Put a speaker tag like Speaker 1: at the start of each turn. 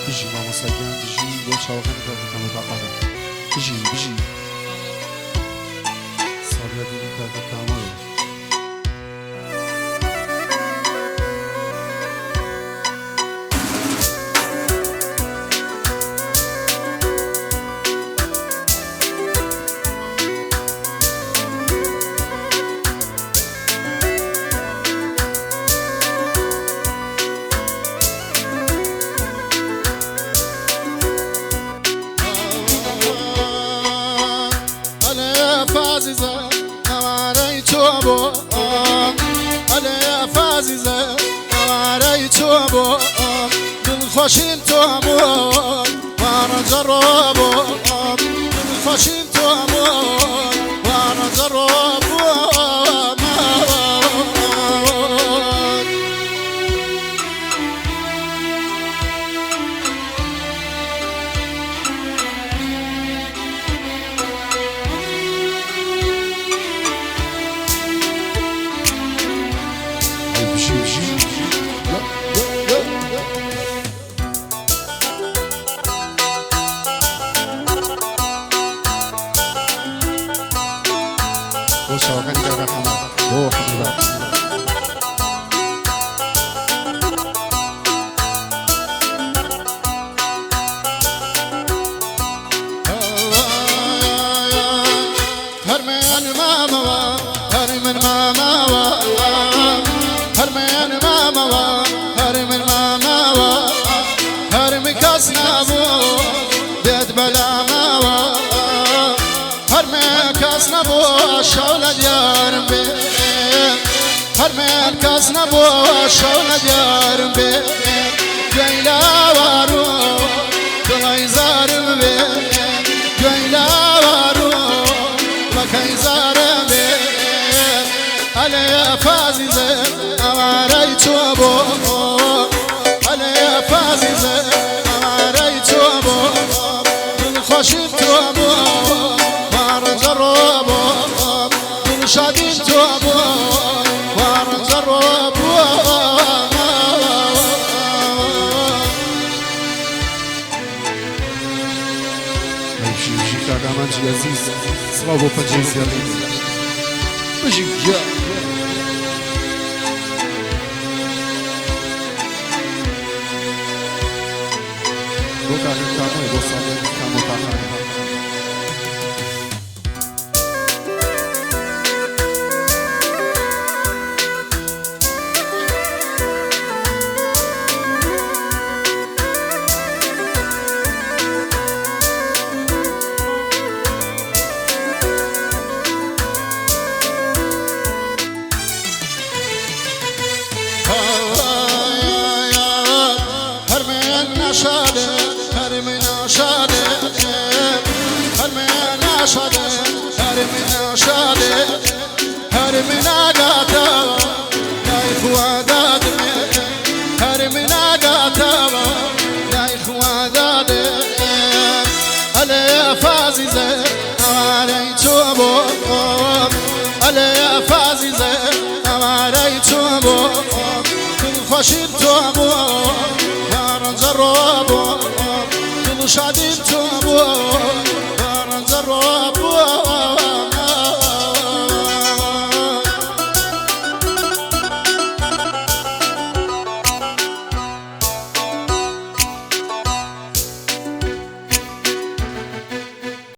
Speaker 1: بيجي ماما سجان بيجي وش هو كان كم متعقدة بيجي صار يدي كامل فاززة أماريت أبو أنا فاززة أماريت أبو بالخشين أبو وأنا جربو بالخشين أبو وأنا جربو وشوكان جانا حمار هو حبيبات هرمين ماما هرمين ماما هرمين ماما هرمين ماما هرمي كاسنا بو بيت بلا ماما هرمي كاسنا بو شولة ديارم بي هرمي كاسنا بو شولة ديارم بي جيلا وارو دلي زارم بي جيلا وارو لكي زارم بي علي فاززة أماريت أبو علي فاززة أماريت أبو بالخشيت أبو شادين توابو وارزربو بيجي كاكا مانجي عزيز صلابو بنجيزي بيجي يا بوكا كاكا يبصر كامو كاكا هرمنا شادي هرمنا قاتا لايخ واداد هرمنا قاتا لايخ واداد علي فاززة أماريت أبو علي فاززة أماريت أبو كل خشيت أبو وانا جربو كل شادي أبو وانا جربو